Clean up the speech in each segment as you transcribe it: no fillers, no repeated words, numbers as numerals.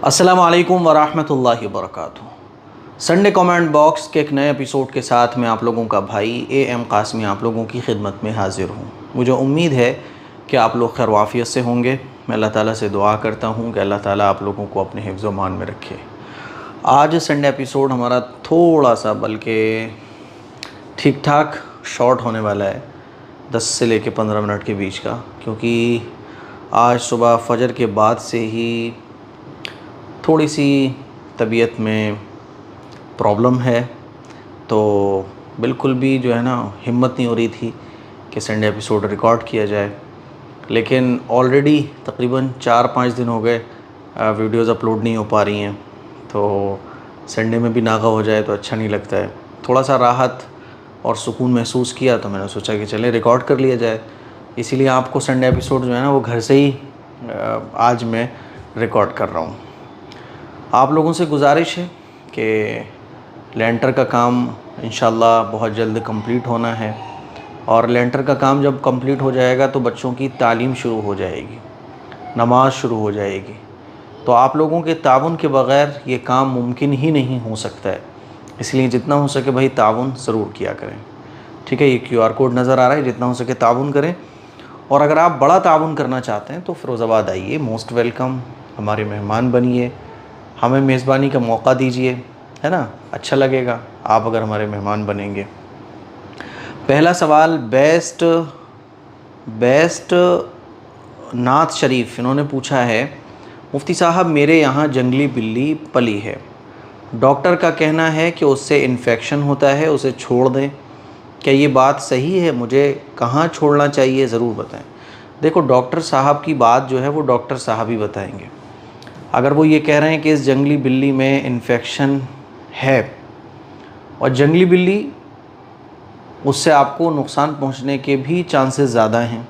अस्सलामु अलैकुम वरहमतुल्लाहि वबरकातुहू। संडे कमेंट बॉक्स के एक नए एपिसोड के साथ मैं आप लोगों का भाई AM कासमी आप लोगों की खिदमत में हाज़िर हूँ। मुझे उम्मीद है कि आप लोग खैर वाफ़ियत से होंगे। मैं अल्लाह ताला से दुआ करता हूँ कि अल्लाह ताला आप लोगों को अपने हिफ्ज़ व मान में रखे। आज संडे एपिसोड हमारा थोड़ा सा बल्कि ठीक ठाक शॉर्ट होने वाला है, 10 से लेकर 15 मिनट के बीच का, क्योंकि आज सुबह फजर के बाद से ही थोड़ी सी तबीयत में प्रॉब्लम है, तो बिल्कुल भी जो है ना हिम्मत नहीं हो रही थी कि संडे एपिसोड रिकॉर्ड किया जाए। लेकिन ऑलरेडी तकरीबन 4-5 दिन हो गए वीडियोस अपलोड नहीं हो पा रही हैं, तो संडे में भी नागा हो जाए तो अच्छा नहीं लगता है। थोड़ा सा राहत और सुकून महसूस किया तो मैंने सोचा कि चलें रिकॉर्ड कर लिया जाए। इसीलिए आपको संडे एपिसोड जो है ना वो घर से ही आज मैं रिकॉर्ड कर रहा हूँ। आप लोगों से गुजारिश है कि लेंटर का काम इंशाल्लाह बहुत जल्द कंप्लीट होना है, और लेंटर का काम जब कंप्लीट हो जाएगा तो बच्चों की तालीम शुरू हो जाएगी, नमाज शुरू हो जाएगी। तो आप लोगों के ताउन के बग़ैर ये काम मुमकिन ही नहीं हो सकता है। इसलिए जितना हो सके भाई ताउन ज़रूर किया करें, ठीक है। ये QR कोड नज़र आ रहा है, जितना हो सके ताउन करें। और अगर आप बड़ा ताउन करना चाहते हैं तो फ़िरोज़ाबाद आइए, मोस्ट वेलकम, हमारे मेहमान बनिए, हमें मेज़बानी का मौका दीजिए, है ना। अच्छा लगेगा आप अगर हमारे मेहमान बनेंगे। पहला सवाल बेस्ट नाथ शरीफ इन्होंने पूछा है, मुफ्ती साहब मेरे यहाँ जंगली बिल्ली पली है, डॉक्टर का कहना है कि उससे इन्फेक्शन होता है, उसे छोड़ दें, क्या ये बात सही है? मुझे कहाँ छोड़ना चाहिए, ज़रूर बताएं। देखो, डॉक्टर साहब की बात जो है वो डॉक्टर साहब ही बताएंगे। अगर वो ये कह रहे हैं कि इस जंगली बिल्ली में इन्फेक्शन है और जंगली बिल्ली उससे आपको नुकसान पहुंचने के भी चांसेस ज़्यादा हैं,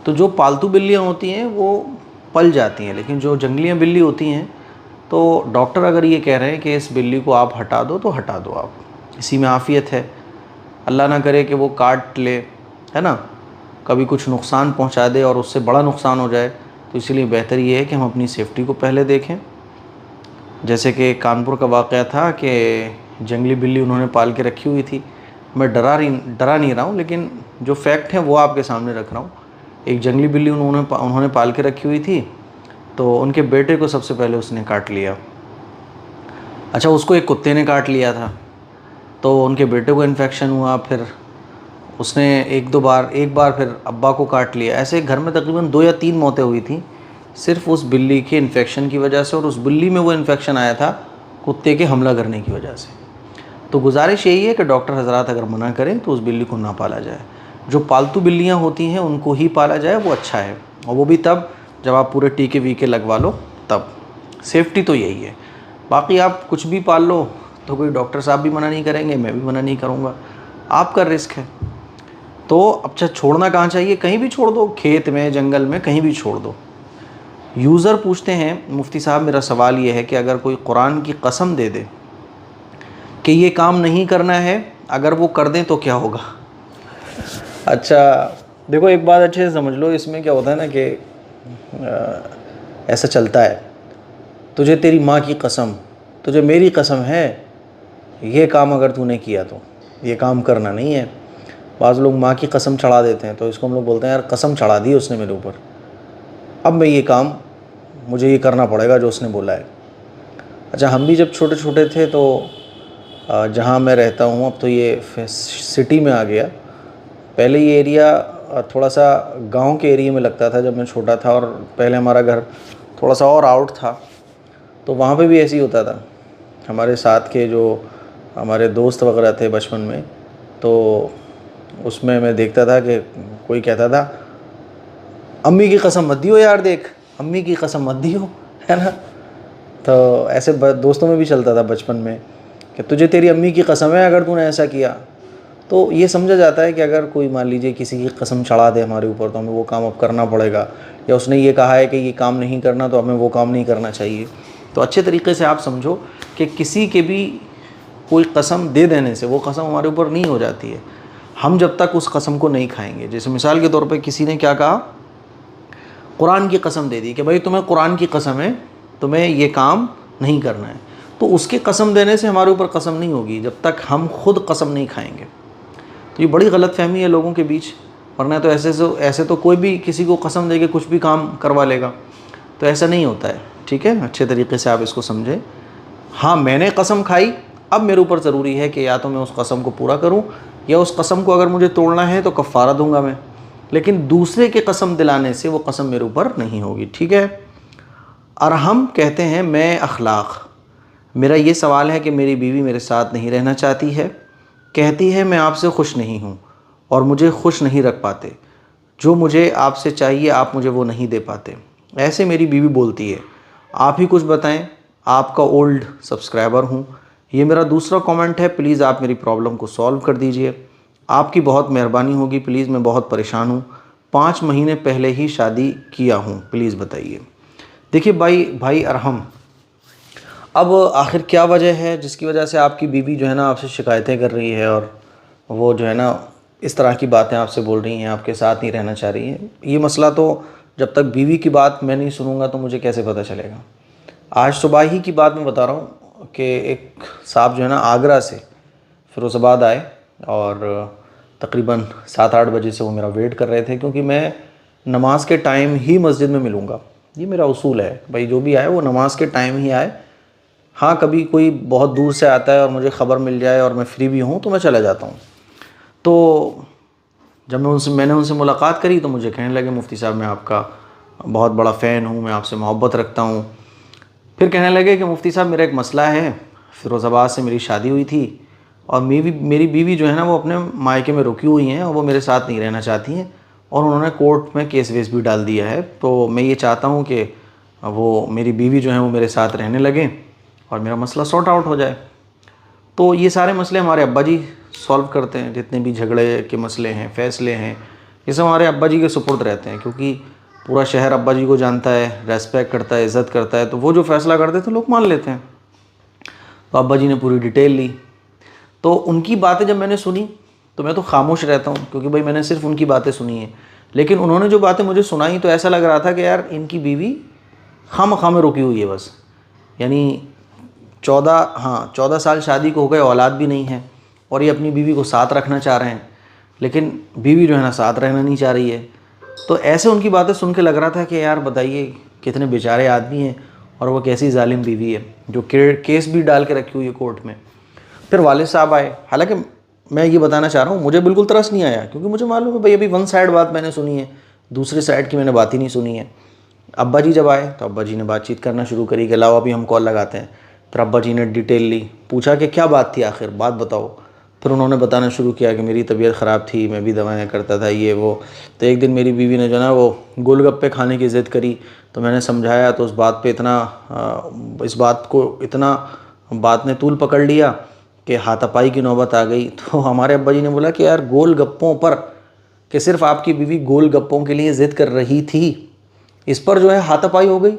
तो जो पालतू बिल्लियां होती हैं वो पल जाती हैं, लेकिन जो जंगली बिल्ली होती हैं तो डॉक्टर अगर ये कह रहे हैं कि इस बिल्ली को आप हटा दो तो हटा दो आप, इसी में आफ़ियत है। अल्लाह ना करे कि वो काट ले, है ना, कभी कुछ नुकसान पहुंचा दे और उससे बड़ा नुकसान हो जाए। तो इसलिए बेहतर ये है कि हम अपनी सेफ़्टी को पहले देखें। जैसे कि कानपुर का वाक़या था कि जंगली बिल्ली उन्होंने पाल के रखी हुई थी। मैं डरा नहीं रहा हूँ, लेकिन जो फैक्ट है वो आपके सामने रख रहा हूँ। एक जंगली बिल्ली उन्होंने पाल के रखी हुई थी, तो उनके बेटे को सबसे पहले उसने काट लिया। अच्छा, उसको एक कुत्ते ने काट लिया था, तो उनके बेटे को इन्फेक्शन हुआ, फिर उसने एक बार फिर अब्बा को काट लिया। ऐसे घर में तकरीबन 2 या 3 मौतें हुई थी सिर्फ उस बिल्ली के इन्फेक्शन की वजह से, और उस बिल्ली में वो इन्फेक्शन आया था कुत्ते के हमला करने की वजह से। तो गुजारिश यही है कि डॉक्टर हजरात अगर मना करें तो उस बिल्ली को ना पाला जाए। जो पालतू बिल्लियाँ होती हैं उनको ही पाला जाए, वो अच्छा है, और वो भी तब जब आप पूरे टीके वीके लगवा लो, तब सेफ्टी तो यही है। बाकी आप कुछ भी पाल लो तो कोई डॉक्टर साहब भी मना नहीं करेंगे, मैं भी मना नहीं करूँगा, आपका रिस्क है। तो अच्छा, छोड़ना कहाँ चाहिए? कहीं भी छोड़ दो, खेत में, जंगल में, कहीं भी छोड़ दो। यूज़र पूछते हैं, मुफ्ती साहब मेरा सवाल ये है कि अगर कोई कुरान की कसम दे दे कि ये काम नहीं करना है, अगर वो कर दें तो क्या होगा? अच्छा देखो, एक बात अच्छे से समझ लो, इसमें क्या होता है ना कि ऐसा चलता है, तुझे तेरी माँ की कसम, तुझे मेरी कसम है, ये काम अगर तूने किया तो ये काम करना नहीं है। बाज़ लोग माँ की कसम चढ़ा देते हैं, तो इसको हम लोग बोलते हैं यार कसम चढ़ा दी उसने मेरे ऊपर, अब मैं ये काम, मुझे ये करना पड़ेगा जो उसने बोला है। अच्छा, हम भी जब छोटे छोटे थे तो जहाँ मैं रहता हूँ, अब तो ये सिटी में आ गया, पहले ये एरिया थोड़ा सा गांव के एरिया में लगता था जब मैं छोटा था, और पहले हमारा घर थोड़ा सा और आउट था, तो वहाँ पे भी ऐसे ही होता था। हमारे साथ के जो हमारे दोस्त वगैरह थे बचपन में, तो उसमें मैं देखता था कि कोई कहता था अम्मी की कसम मत दियो यार, देख अम्मी की कसम मत दियो, है ना। तो ऐसे दोस्तों में भी चलता था बचपन में कि तुझे तेरी अम्मी की कसम है अगर तूने ऐसा किया। तो ये समझा जाता है कि अगर कोई मान लीजिए किसी की कसम चढ़ा दे हमारे ऊपर, तो हमें वो काम अब करना पड़ेगा, या उसने ये कहा है कि ये काम नहीं करना तो हमें वो काम नहीं करना चाहिए। तो अच्छे तरीके से आप समझो कि किसी के भी कोई कसम दे देने से वो कसम हमारे ऊपर नहीं हो जाती है, हम जब तक उस कसम को नहीं खाएंगे। जैसे मिसाल के तौर पे किसी ने क्या कहा, कुरान की कसम दे दी कि भाई तुम्हें कुरान की कसम है तुम्हें ये काम नहीं करना है। तो उसके कसम देने से हमारे ऊपर कसम नहीं होगी जब तक हम खुद कसम नहीं खाएंगे। तो ये बड़ी गलतफहमी है लोगों के बीच, वरना तो ऐसे तो कोई भी किसी को कसम दे के कुछ भी काम करवा लेगा, तो ऐसा नहीं होता है। ठीक है, अच्छे तरीके से आप इसको समझें। हाँ, मैंने कसम खाई, अब मेरे ऊपर ज़रूरी है कि या तो मैं उस कसम को पूरा करूँ, या उस कसम को अगर मुझे तोड़ना है तो कफ़ारा दूंगा मैं, लेकिन दूसरे के कसम दिलाने से वो कसम मेरे ऊपर नहीं होगी। ठीक है। अरहम कहते हैं, मैं अखलाक, मेरा ये सवाल है कि मेरी बीवी मेरे साथ नहीं रहना चाहती है, कहती है मैं आपसे खुश नहीं हूँ और मुझे खुश नहीं रख पाते, जो मुझे आपसे चाहिए आप मुझे वो नहीं दे पाते, ऐसे मेरी बीवी बोलती है, आप ही कुछ बताएं, आपका ओल्ड सब्सक्राइबर हूँ। ये मेरा दूसरा कमेंट है, प्लीज़ आप मेरी प्रॉब्लम को सॉल्व कर दीजिए, आपकी बहुत मेहरबानी होगी प्लीज़, मैं बहुत परेशान हूँ, 5 महीने पहले ही शादी किया हूँ, प्लीज़ बताइए। देखिए भाई अरहम, अब आखिर क्या वजह है जिसकी वजह से आपकी बीवी जो है ना आपसे शिकायतें कर रही है और वो जो है ना इस तरह की बातें आपसे बोल रही हैं, आपके साथ नहीं रहना चाह रही हैं? ये मसला तो जब तक बीवी की बात मैं नहीं सुनूंगा तो मुझे कैसे पता चलेगा। आज सुबह ही की बात मैं बता रहा हूँ कि एक साहब जो है ना आगरा से फ़िरोज़ाबाद आए और तकरीबन 7-8 बजे से वो मेरा वेट कर रहे थे, क्योंकि मैं नमाज के टाइम ही मस्जिद में मिलूँगा। ये मेरा उसूल है भाई, जो भी आए वो नमाज के टाइम ही आए। हाँ, कभी कोई बहुत दूर से आता है और मुझे ख़बर मिल जाए और मैं फ्री भी हूँ तो मैं चला जाता हूँ। तो जब मैंने उनसे मुलाकात करी तो मुझे कहने लगे, मुफ्ती साहब मैं आपका बहुत बड़ा फ़ैन हूँ, मैं आपसे मोहब्बत रखता हूँ। फिर कहने लगे कि मुफ्ती साहब मेरा एक मसला है, फ़िरोज़ाबाद से मेरी शादी हुई थी और मेरी बीवी जो है ना वो अपने मायके में रुकी हुई हैं और वो मेरे साथ नहीं रहना चाहती हैं और उन्होंने कोर्ट में केस वेस भी डाल दिया है। तो मैं ये चाहता हूँ कि वो मेरी बीवी जो है वो मेरे साथ रहने लगें और मेरा मसला सॉर्ट आउट हो जाए। तो ये सारे मसले हमारे अब्बा जी सॉल्व करते हैं, जितने भी झगड़े के मसले हैं, फ़ैसले हैं, ये सब हमारे अब्बा जी के सुपुर्द रहते हैं, क्योंकि पूरा शहर अब्बा जी को जानता है, रेस्पेक्ट करता है, इज़्ज़त करता है, तो वो जो फ़ैसला करते हैं तो लोग मान लेते हैं। तो अब्बा जी ने पूरी डिटेल ली। तो उनकी बातें जब मैंने सुनी तो मैं तो खामोश रहता हूँ, क्योंकि भाई मैंने सिर्फ उनकी बातें सुनी हैं, लेकिन उन्होंने जो बातें मुझे सुनाई तो ऐसा लग रहा था कि यार इनकी बीवी खामख़ा में रुकी हुई है बस। यानी 14 साल शादी को हो गए, औलाद भी नहीं है और ये अपनी बीवी को साथ रखना चाह रहे हैं, लेकिन बीवी जो है ना साथ रहना नहीं चाह रही है। तो ऐसे उनकी बातें सुन के लग रहा था कि यार बताइए कितने बेचारे आदमी हैं और वो कैसी जालिम बीवी है जो केस भी डाल के रखी हुई है कोर्ट में। फिर वालिद साहब आए। हालांकि मैं ये बताना चाह रहा हूँ, मुझे बिल्कुल तरस नहीं आया, क्योंकि मुझे मालूम है भाई अभी वन साइड बात मैंने सुनी है, दूसरी साइड की मैंने बात ही नहीं सुनी है। अब्बा जी जब आए तो अब्बा जी ने बातचीत करना शुरू करी कि लाओ अभी हम कॉल लगाते हैं। फिर अब्बा जी ने डिटेल ली, पूछा कि क्या बात थी, आखिर बात बताओ। फिर उन्होंने बताना शुरू किया कि मेरी तबीयत ख़राब थी, मैं भी दवाएं करता था, ये वो। तो एक दिन मेरी बीवी ने जो ना वो गोलगप्पे खाने की ज़िद करी, तो मैंने समझाया तो इस बात ने तूल पकड़ लिया कि हाथापाई की नौबत आ गई। तो हमारे अब्बा जी ने बोला कि यार गोलगप्पों पर, कि सिर्फ आपकी बीवी गोलगप्पों के लिए ज़िद कर रही थी, इस पर जो है हाथापाई हो गई,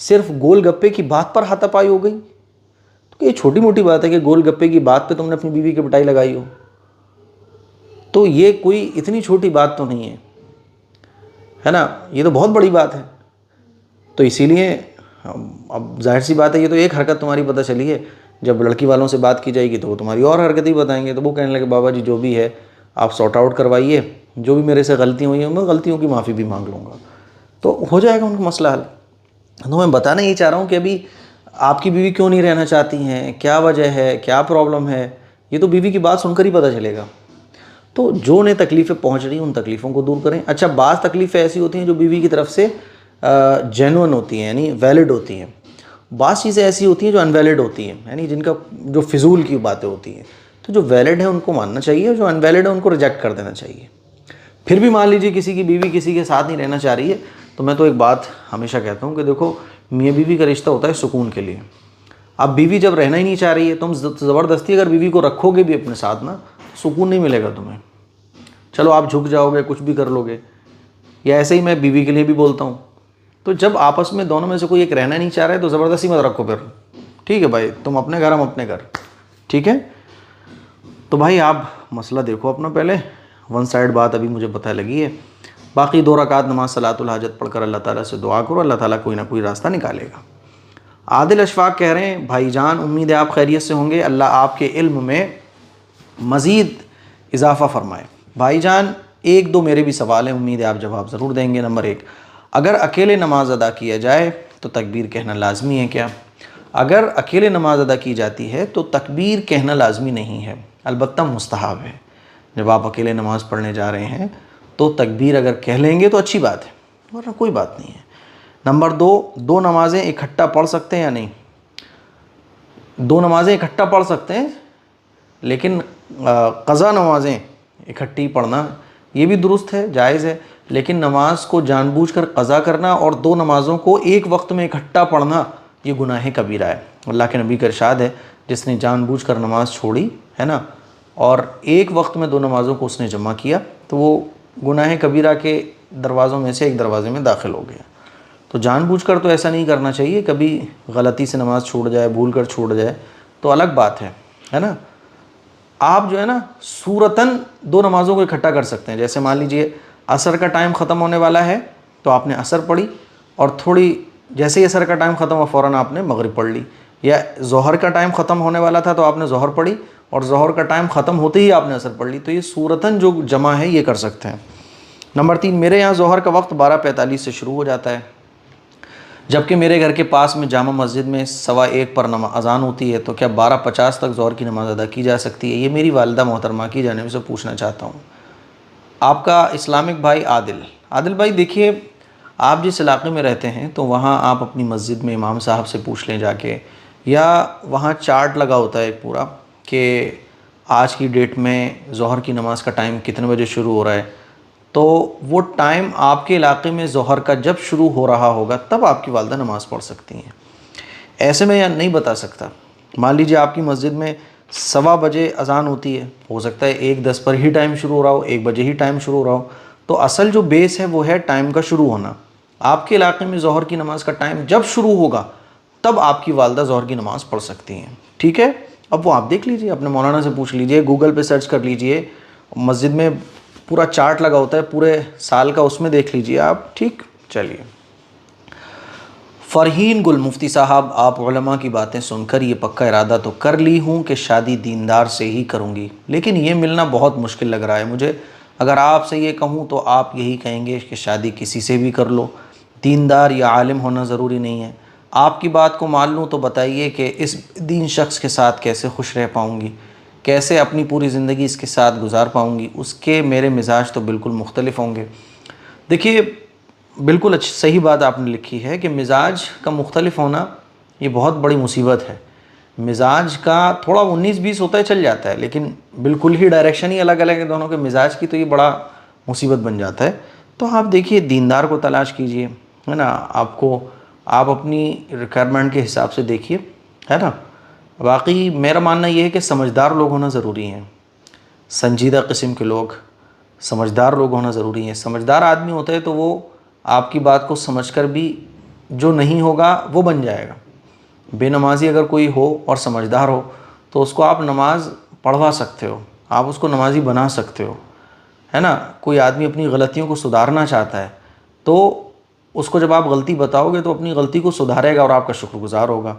सिर्फ गोलगप्पे की बात पर हाथापाई हो गई। तो ये छोटी मोटी बात है कि गोलगप्पे की बात पे तुमने अपनी बीवी की पिटाई लगाई हो, तो ये कोई इतनी छोटी बात तो नहीं है ना, ये तो बहुत बड़ी बात है। तो इसीलिए अब जाहिर सी बात है, ये तो एक हरकत तुम्हारी पता चली है, जब लड़की वालों से बात की जाएगी तो वो तुम्हारी और हरकत ही बताएंगे। तो वो कहने लगे बाबा जी जो भी है आप सॉर्ट आउट करवाइए, जो भी मेरे से गलतियाँ हुई हैं मैं गलतियों की माफ़ी भी मांग लूँगा, तो हो जाएगा उनका मसला हल। तो मैं बताना यही चाह रहा हूँ कि अभी आपकी बीवी क्यों नहीं रहना चाहती हैं, क्या वजह है, क्या प्रॉब्लम है, ये तो बीवी की बात सुनकर ही पता चलेगा। तो जो उन्हें तकलीफ़ें पहुँच रही हैं उन तकलीफ़ों को दूर करें। अच्छा, बाज़ तकलीफ़ें ऐसी होती हैं जो बीवी की तरफ से जेन्युइन होती हैं, यानी वैलिड होती हैं। बाज़ चीज़ें ऐसी होती हैं जो अनवैलिड होती हैं, यानी जिनका जो फिजूल की बातें होती हैं। तो जो वैलिड है उनको मानना चाहिए, जो अनवैलिड है उनको रिजेक्ट कर देना चाहिए। फिर भी मान लीजिए किसी की बीवी किसी के साथ नहीं रहना चाह रही है, तो मैं तो एक बात हमेशा कहता हूँ कि देखो, मियाँ बीवी का रिश्ता होता है सुकून के लिए। अब बीवी जब रहना ही नहीं चाह रही है, तुम ज़बरदस्ती अगर बीवी को रखोगे भी अपने साथ ना, सुकून नहीं मिलेगा तुम्हें। चलो आप झुक जाओगे, कुछ भी कर लोगे, या ऐसे ही मैं बीवी के लिए भी बोलता हूँ। तो जब आपस में दोनों में से कोई एक रहना नहीं चाह रहा है तो ज़बरदस्ती मत रखो फिर, ठीक है भाई, तुम अपने घर हम अपने घर, ठीक है। तो भाई आप मसला देखो अपना पहले, वन साइड बात अभी मुझे पता लगी है। बाकी 2 रकात नमाज सलातुल हाजत पढ़कर अल्लाह ताला से दुआ करो, अल्लाह ताला कोई ना कोई रास्ता निकालेगा। आदिल अशफाक कह रहे हैं भाईजान उम्मीद है आप खैरियत से होंगे, अल्लाह आपके इल्म में मज़ीद इजाफ़ा फ़रमाए। भाईजान एक दो मेरे भी सवाल हैं, उम्मीद है आप जवाब ज़रूर देंगे। नंबर एक, अगर अकेले नमाज अदा किया जाए तो तकबीर कहना लाजमी है क्या? अगर अकेले नमाज अदा की जाती है तो तकबीर कहना लाजमी नहीं है, अलबत्ता मुस्तहब है। जब आप अकेले नमाज़ पढ़ने जा रहे हैं तो तकबीर अगर कह लेंगे तो अच्छी बात है, वरना कोई बात नहीं है। नंबर दो, दो नमाज़ें इकट्ठा पढ़ सकते हैं या नहीं? दो नमाज़ें इकट्ठा पढ़ सकते हैं, लेकिन क़ज़ा नमाज़ें इकट्ठी पढ़ना ये भी दुरुस्त है, जायज़ है, लेकिन नमाज को जानबूझकर क़ज़ा करना और दो नमाज़ों को एक वक्त में इकट्ठा पढ़ना ये गुनाह कबीरा है। अल्लाह के नबी का इरशाद है, जिसने जानबूझकर नमाज छोड़ी है ना और एक वक्त में दो नमाज़ों को उसने जमा किया तो वो गुनाह कबीरा के दरवाज़ों में से एक दरवाज़े में दाखिल हो गया। तो जानबूझकर तो ऐसा नहीं करना चाहिए, कभी गलती से नमाज़ छूट जाए, भूल कर छूट जाए तो अलग बात है ना। आप जो है ना सूरतन दो नमाज़ों को इकट्ठा कर सकते हैं। जैसे मान लीजिए असर का टाइम ख़त्म होने वाला है तो आपने असर पढ़ी और थोड़ी जैसे ही असर का टाइम ख़त्म हुआ फ़ौरन आपने मगरिब पढ़ ली, या ज़ोहर का टाइम ख़त्म होने वाला था तो आपने ज़ोहर पढ़ी और ज़ोहर का टाइम ख़त्म होते ही आपने असर पढ़ ली। तो ये सूरतन जो जमा है ये कर सकते हैं। नंबर तीन, मेरे यहाँ ज़ोहर का वक्त 12:45 से शुरू हो जाता है, जबकि मेरे घर के पास में जामा मस्जिद में 1:15 पर अज़ान होती है, तो क्या 12:50 तक ज़ोहर की नमाज़ अदा की जा सकती है? ये मेरी वालिदा मोहतरमा की जानिब से पूछना चाहता हूँ। आपका इस्लामिक भाई आदिल भाई, देखिए आप जिस इलाके में रहते हैं तो वहाँ आप अपनी मस्जिद में इमाम साहब से पूछ लें जाके, या वहाँ चार्ट लगा होता है पूरा कि आज की डेट में ज़ोहर की नमाज़ का टाइम कितने बजे शुरू हो रहा है, तो वो टाइम आपके इलाके में ज़ोहर का जब शुरू हो रहा होगा तब आपकी वालिदा नमाज़ पढ़ सकती हैं। ऐसे में या नहीं बता सकता। मान लीजिए आपकी मस्जिद में 1:15 बजे अज़ान होती है, हो सकता है 1:10 पर ही टाइम शुरू हो रहा हो, 1 बजे ही टाइम शुरू हो रहा हो, तो असल जो बेस है वो है टाइम का शुरू होना। आपके इलाके में ज़ोहर की नमाज़ का टाइम जब शुरू होगा तब आपकी वालिदा ज़ोहर की नमाज़ पढ़ सकती हैं, ठीक है। अब वो आप देख लीजिए, अपने मौलाना से पूछ लीजिए, गूगल पे सर्च कर लीजिए, मस्जिद में पूरा चार्ट लगा होता है पूरे साल का, उसमें देख लीजिए आप, ठीक। चलिए, फ़रहीन गुल, मुफ्ती साहब आप उलमा की बातें सुनकर ये पक्का इरादा तो कर ली हूँ कि शादी दीनदार से ही करूँगी, लेकिन ये मिलना बहुत मुश्किल लग रहा है मुझे। अगर आपसे ये कहूँ तो आप यही कहेंगे कि शादी किसी से भी कर लो, दीनदार या आलिम होना ज़रूरी नहीं है। आपकी बात को मान लूँ तो बताइए कि इस दीन शख्स के साथ कैसे खुश रह पाऊँगी, कैसे अपनी पूरी ज़िंदगी इसके साथ गुजार पाऊँगी। उसके मेरे मिजाज तो बिल्कुल मुख्तलिफ होंगे। देखिए, बिल्कुल अच्छी सही बात आपने लिखी है कि मिजाज का मुख्तलिफ होना ये बहुत बड़ी मुसीबत है। मिजाज का थोड़ा 19-20 होता है, चल जाता है, लेकिन बिल्कुल ही डायरेक्शन ही अलग अलग है दोनों के मिजाज की, तो ये बड़ा मुसीबत बन जाता है। तो आप देखिए, दीनदार को तलाश कीजिए, है ना। आप अपनी रिक्वायरमेंट के हिसाब से देखिए, है ना। वाकई मेरा मानना ये है कि समझदार लोग होना ज़रूरी हैं, संजीदा किस्म के लोग, समझदार लोग होना ज़रूरी हैं। समझदार आदमी होता है तो वो आपकी बात को समझकर भी जो नहीं होगा वो बन जाएगा। बेनमाजी अगर कोई हो और समझदार हो तो उसको आप नमाज पढ़वा सकते हो, आप उसको नमाजी बना सकते हो, है ना। कोई आदमी अपनी गलतियों को सुधारना चाहता है तो उसको जब आप गलती बताओगे तो अपनी गलती को सुधारेगा और आपका शुक्रगुजार होगा।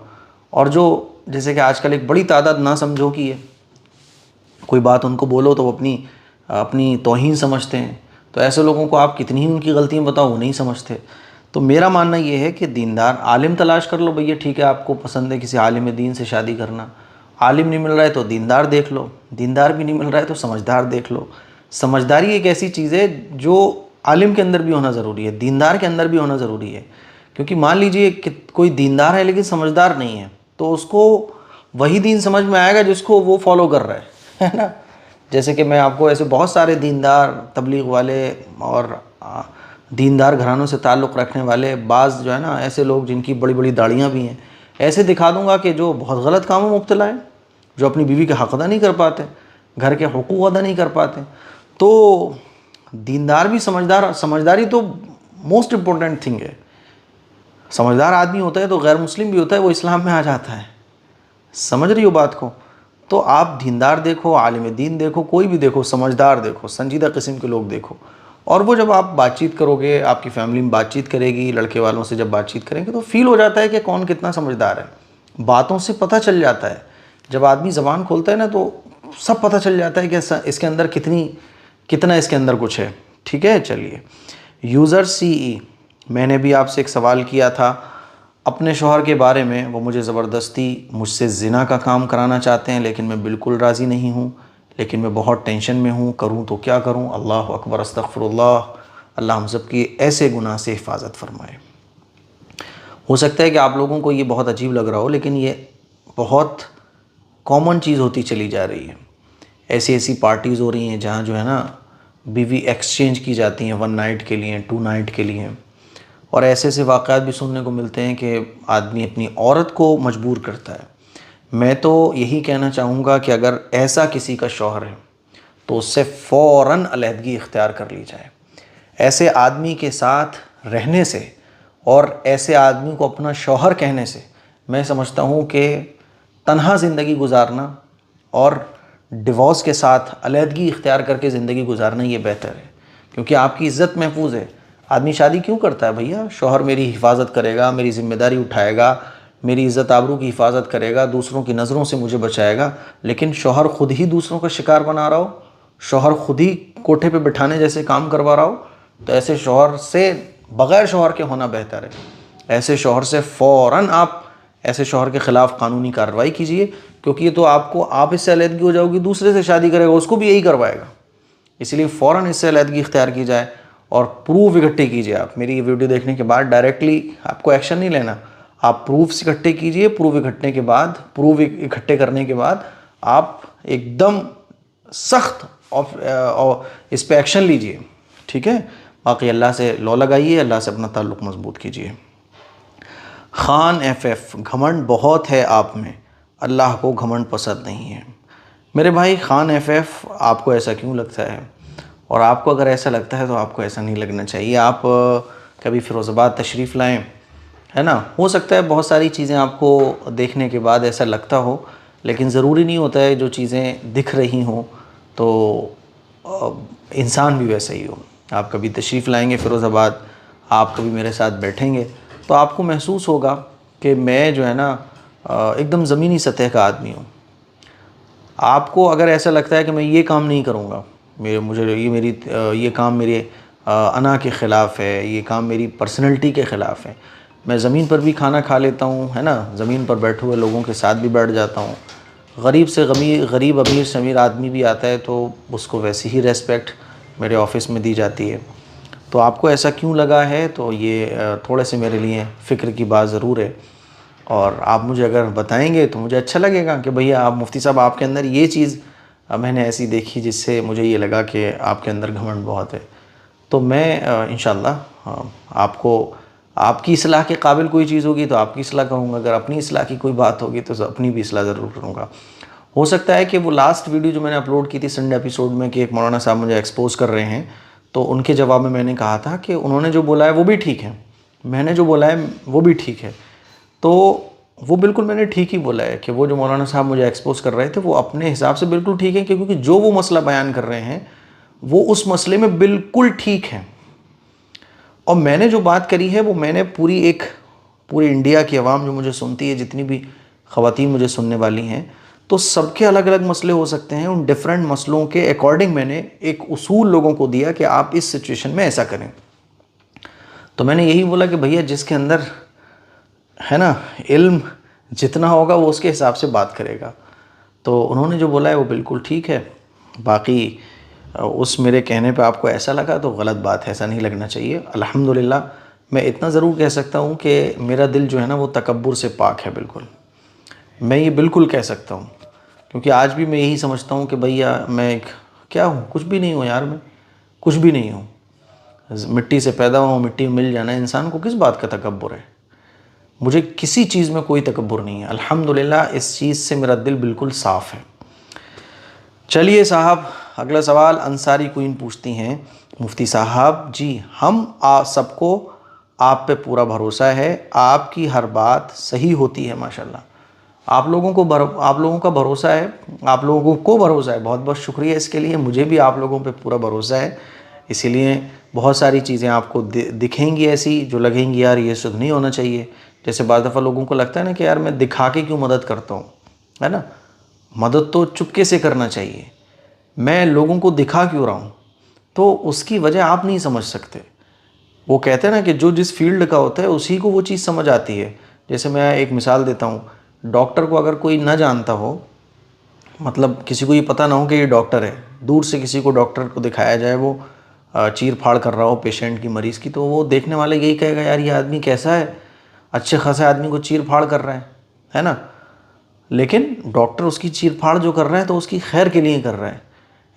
और जो जैसे कि आजकल एक बड़ी तादाद ना समझो की है, कोई बात उनको बोलो तो वो अपनी तौहीन समझते हैं, तो ऐसे लोगों को आप कितनी ही उनकी गलतियाँ बताओ वो नहीं समझते। तो मेरा मानना ये है कि दीनदार आलिम तलाश कर लो भैया, ठीक है, आपको पसंद है किसी आलिम दीन से शादी करना, आलिम नहीं मिल रहा है तो दीनदार देख लो, दीनदार भी नहीं मिल रहा है तो समझदार देख लो। समझदारी एक ऐसी चीज़ है जो आलिम के अंदर भी होना ज़रूरी है, दीनदार के अंदर भी होना ज़रूरी है। क्योंकि मान लीजिए कि कोई दीनदार है लेकिन समझदार नहीं है, तो उसको वही दीन समझ में आएगा जिसको वो फॉलो कर रहा है ना। जैसे कि मैं आपको ऐसे बहुत सारे दीनदार तबलीग वाले और दीनदार घरानों से ताल्लुक़ रखने वाले बाज़ जो है ना ऐसे लोग जिनकी बड़ी बड़ी दाढ़ियाँ भी हैं, ऐसे दिखा दूंगा कि जो बहुत गलत कामों में मुब्तला हैं, जो अपनी बीवी के हक़ अदा नहीं कर पाते, घर के हुकूक़ अदा नहीं कर पाते। तो दीनदार भी समझदारी तो मोस्ट इम्पोर्टेंट थिंग है। समझदार आदमी होता है तो गैर मुस्लिम भी होता है, वो इस्लाम में आ जाता है। समझ रही हो बात को। तो आप दीनदार देखो, आलिम दीन देखो, कोई भी देखो, समझदार देखो, संजीदा किस्म के लोग देखो, और वो जब आप बातचीत करोगे, आपकी फैमिली में बातचीत करेगी, लड़के वालों से जब बातचीत करेंगे तो फील हो जाता है कि कौन कितना समझदार है। बातों से पता चल जाता है, जब आदमी ज़बान खोलता है ना तो सब पता चल जाता है कि इसके अंदर कितना इसके अंदर कुछ है। ठीक है, चलिए। यूज़र CE, मैंने भी आपसे एक सवाल किया था अपने शौहर के बारे में। वो मुझे ज़बरदस्ती मुझसे ज़िना का काम कराना चाहते हैं, लेकिन मैं बिल्कुल राज़ी नहीं हूँ, लेकिन मैं बहुत टेंशन में हूँ, करूँ तो क्या करूँ? अल्लाह अकबर, अस्तग़फिरुल्लाह। अल्लाह हम सब की ऐसे गुनाह से हिफाजत फरमाए। हो सकता है कि आप लोगों को ये बहुत अजीब लग रहा हो, लेकिन ये बहुत कॉमन चीज़ होती चली जा रही है। ऐसी ऐसी पार्टीज़ हो रही हैं जहाँ जो है ना बीवी एक्सचेंज की जाती हैं 1 नाइट के लिए, 2 नाइट के लिए। और ऐसे ऐसे वाक़यात भी सुनने को मिलते हैं कि आदमी अपनी औरत को मजबूर करता है। मैं तो यही कहना चाहूँगा कि अगर ऐसा किसी का शौहर है तो उससे फ़ौरन अलहदगी इख्तियार कर ली जाए। ऐसे आदमी के साथ रहने से और ऐसे आदमी को अपना शौहर कहने से मैं समझता हूँ कि तन्हा ज़िंदगी गुजारना और डिवोर्स के साथ अलहदगी इख्तियार करके ज़िंदगी गुजारना ये बेहतर है, क्योंकि आपकी इज़्ज़त महफूज है। आदमी शादी क्यों करता है भैया? शौहर मेरी हिफाजत करेगा, मेरी ज़िम्मेदारी उठाएगा, मेरी इज़्ज़त आबरू की हिफाजत करेगा, दूसरों की नज़रों से मुझे बचाएगा। लेकिन शौहर ख़ुद ही दूसरों का शिकार बना रहा हो, शौहर ख़ुद ही कोठे पे बिठाने जैसे काम करवा रहा हो, तो ऐसे शौहर से बग़ैर शौहर के होना बेहतर है। ऐसे शौहर से फ़ौरन आप ऐसे शौहर के ख़िलाफ़ कानूनी कार्रवाई कीजिए, क्योंकि ये तो आप इससे अलहदगी हो जाओगी, दूसरे से शादी करेगा उसको भी यही करवाएगा। इसलिए फ़ौरन इससे अलहदगी इख्तियार की जाए और प्रूफ इकट्ठे कीजिए। आप मेरी ये वीडियो देखने के बाद डायरेक्टली आपको एक्शन नहीं लेना, आप प्रूफ्स इकट्ठे कीजिए। प्रूफ इकट्ठे करने के बाद आप एकदम सख्त इस पर एक्शन लीजिए। ठीक है, बाकी अल्लाह से लौ लगाइए, अल्लाह से अपना ताल्लुक़ मजबूत कीजिए। खान FF, घमंड बहुत है आप में, अल्लाह को घमंड पसंद नहीं है। मेरे भाई खान FF, आपको ऐसा क्यों लगता है? और आपको अगर ऐसा लगता है तो आपको ऐसा नहीं लगना चाहिए। आप कभी फ़िरोज़ाबाद तशरीफ़ लाएँ, है ना। हो सकता है बहुत सारी चीज़ें आपको देखने के बाद ऐसा लगता हो, लेकिन ज़रूरी नहीं होता है जो चीज़ें दिख रही हों तो इंसान भी वैसा ही हो। आप कभी तशरीफ़ लाएँगे फ़िरोज़ाबाद, आप कभी मेरे साथ बैठेंगे तो आपको महसूस होगा कि मैं जो है ना एकदम ज़मीनी सतह का आदमी हूँ। आपको अगर ऐसा लगता है कि मैं ये काम नहीं करूँगा, ये काम मेरे अना के ख़िलाफ़ है, ये काम मेरी पर्सनैलिटी के ख़िलाफ़ है, मैं ज़मीन पर भी खाना खा लेता हूँ, है ना, ज़मीन पर बैठे हुए लोगों के साथ भी बैठ जाता हूँ, गरीब अमीर से अमीर आदमी भी आता है तो उसको वैसी ही रेस्पेक्ट मेरे ऑफ़िस में दी जाती है। तो आपको ऐसा क्यों लगा है? तो ये थोड़े से मेरे लिए फ़िक्र की बात ज़रूर है, और आप मुझे अगर बताएंगे तो मुझे अच्छा लगेगा कि भैया आप मुफ्ती साहब, आपके अंदर ये चीज़ मैंने ऐसी देखी जिससे मुझे ये लगा कि आपके अंदर घमंड बहुत है। तो मैं इंशाअल्लाह आपको आपकी इस्लाह के काबिल कोई चीज़ होगी तो आपकी इस्लाह करूँगा, अगर अपनी इस्लाह की कोई बात होगी तो अपनी भी इस्लाह ज़रूर करूँगा। हो सकता है कि वो लास्ट वीडियो जो मैंने अपलोड की थी संडे एपिसोड में कि एक मौलाना साहब मुझे एक्सपोज़ कर रहे हैं, तो उनके जवाब में मैंने कहा था कि उन्होंने जो बोला है वो भी ठीक है, मैंने जो बोला है वो भी ठीक है। तो वो बिल्कुल मैंने ठीक ही बोला है कि वो जो मौलाना साहब मुझे एक्सपोज़ कर रहे थे वो अपने हिसाब से बिल्कुल ठीक है, क्योंकि जो वो मसला बयान कर रहे हैं वो उस मसले में बिल्कुल ठीक है। और मैंने जो बात करी है वो मैंने पूरी इंडिया की आवाम जो मुझे सुनती है, जितनी भी ख़वातीन मुझे सुनने वाली हैं, तो सबके अलग अलग मसले हो सकते हैं। उन डिफरेंट मसलों के अकॉर्डिंग मैंने एक उसूल लोगों को दिया कि आप इस सिचुएशन में ऐसा करें। तो मैंने यही बोला कि भैया जिसके अंदर है ना इल्म जितना होगा वो उसके हिसाब से बात करेगा। तो उन्होंने जो बोला है वो बिल्कुल ठीक है। बाकी उस मेरे कहने पे आपको ऐसा लगा तो गलत बात है, ऐसा नहीं लगना चाहिए। अल्हम्दुलिल्लाह मैं इतना ज़रूर कह सकता हूँ कि मेरा दिल जो है ना वो तकब्बुर से पाक है, बिल्कुल। मैं ये बिल्कुल कह सकता हूँ, क्योंकि आज भी मैं यही समझता हूँ कि भैया मैं क्या हूँ, कुछ भी नहीं हूँ यार, मैं कुछ भी नहीं हूँ। मिट्टी से पैदा हुआ हूँ, मिट्टी में मिल जाना, इंसान को किस बात का तकब्बुर है? मुझे किसी चीज़ में कोई तकब्बुर नहीं है। अल्हम्दुलिल्लाह इस चीज़ से मेरा दिल बिल्कुल साफ़ है। चलिए साहब, अगला सवाल अंसारी क्वीन पूछती हैं, मुफ्ती साहब जी हम सबको आप पे पूरा भरोसा है, आपकी हर बात सही होती है माशाल्लाह। आप लोगों का भरोसा है, आप लोगों को भरोसा है, बहुत बहुत शुक्रिया इसके लिए। मुझे भी आप लोगों पे पूरा भरोसा है इसीलिए बहुत सारी चीज़ें आपको दिखेंगी ऐसी जो लगेंगी यार ये शुद्ध नहीं होना चाहिए। जैसे बाज़ दफ़ा लोगों को लगता है ना कि यार मैं दिखा के क्यों मदद करता हूँ, है ना। मदद तो चुपके से करना चाहिए, मैं लोगों को दिखा क्यों रहा हूँ, तो उसकी वजह आप नहीं समझ सकते। वो कहते हैं ना कि जो जिस फील्ड का होता है उसी को वो चीज़ समझ आती है। जैसे मैं एक मिसाल देता हूँ, डॉक्टर को अगर कोई ना जानता हो, मतलब किसी को ये पता ना हो कि ये डॉक्टर है, दूर से किसी को डॉक्टर को दिखाया जाए, वो चीर फाड़ कर रहा हो पेशेंट की, मरीज़ की, तो वो देखने वाले यही कहेगा यार ये आदमी कैसा है, अच्छे खासे आदमी को चीर फाड़ कर रहा है ना। लेकिन डॉक्टर उसकी चीर फाड़ जो कर रहा है तो उसकी खैर के लिए कर रहा है।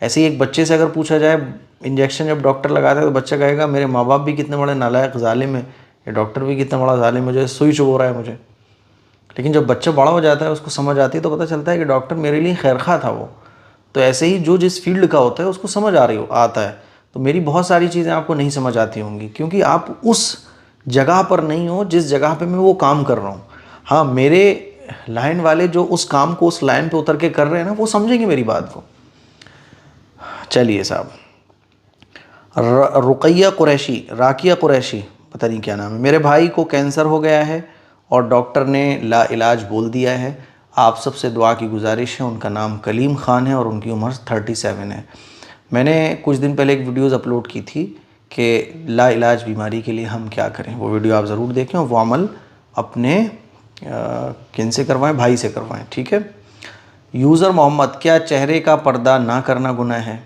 ऐसे ही एक बच्चे से अगर पूछा जाए, इंजेक्शन जब डॉक्टर लगाता है तो बच्चा कहेगा मेरे माँ बाप भी कितने बड़े नालायक जालिम है, ये डॉक्टर भी कितना बड़ा जालिम है, मुझे सुई चुभो रहा है मुझे। लेकिन जब बच्चा बड़ा हो जाता है, उसको समझ आती है, तो पता चलता है कि डॉक्टर मेरे लिए खैरखा था वो। तो ऐसे ही जो जिस फील्ड का होता है उसको समझ आता है। तो मेरी बहुत सारी चीज़ें आपको नहीं समझ आती होंगी क्योंकि आप उस जगह पर नहीं हो जिस जगह पे मैं वो काम कर रहा हूँ। हाँ, मेरे लाइन वाले जो उस काम को उस लाइन पे उतर के कर रहे हैं ना, वो समझेंगे मेरी बात को। चलिए साहब, रुकैया कुरैशी, राकिया कुरैशी, पता नहीं क्या नाम है, मेरे भाई को कैंसर हो गया है और डॉक्टर ने ला इलाज बोल दिया है। आप सबसे दुआ की गुजारिश है। उनका नाम कलीम ख़ान है और उनकी उम्र 37 है। मैंने कुछ दिन पहले एक वीडियोज़ अपलोड की थी कि ला इलाज बीमारी के लिए हम क्या करें। वो वीडियो आप ज़रूर देखें और वो अमल अपने किन से करवाएं, भाई से करवाएं, ठीक है। यूज़र मोहम्मद, क्या चेहरे का पर्दा ना करना गुनाह है?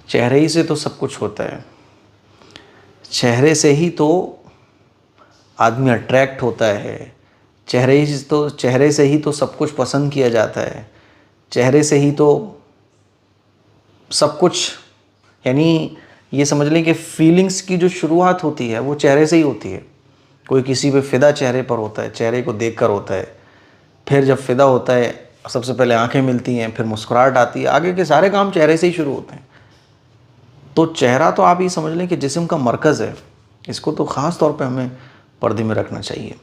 चेहरे ही से तो सब कुछ होता है, चेहरे से ही तो आदमी अट्रैक्ट होता है, चेहरे से ही तो सब कुछ पसंद किया जाता है, चेहरे से ही तो सब कुछ, यानी ये समझ लें कि फीलिंग्स की जो शुरुआत होती है वो चेहरे से ही होती है। कोई किसी पे फ़िदा चेहरे पर होता है, चेहरे को देखकर होता है। फिर जब फ़िदा होता है सबसे पहले आंखें मिलती हैं, फिर मुस्कुराहट आती है, आगे के सारे काम चेहरे से ही शुरू होते हैं। तो चेहरा तो आप ये समझ लें कि जिस्म का मरकज़ है, इसको तो ख़ास तौर पे हमें पर्दे में रखना चाहिए।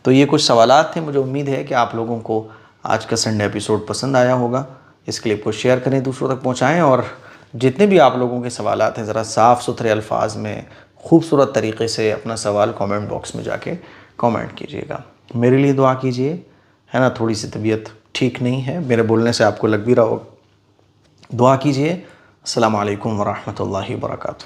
तो ये कुछ सवालात थे। मुझे उम्मीद है कि आप लोगों को आज का संडे एपिसोड पसंद आया होगा। इस क्लिप को शेयर करें, दूसरों तक पहुँचाएँ और जितने भी आप लोगों के सवालात हैं ज़रा साफ़ सुथरे अल्फाज में खूबसूरत तरीके से अपना सवाल कमेंट बॉक्स में जाके कमेंट कीजिएगा। मेरे लिए दुआ कीजिए, है ना। थोड़ी सी तबीयत ठीक नहीं है, मेरे बोलने से आपको लग भी रहा होगा। दुआ कीजिए। अस्सलामु अलैकुम वरहमतुल्लाहि वबरकातुहू।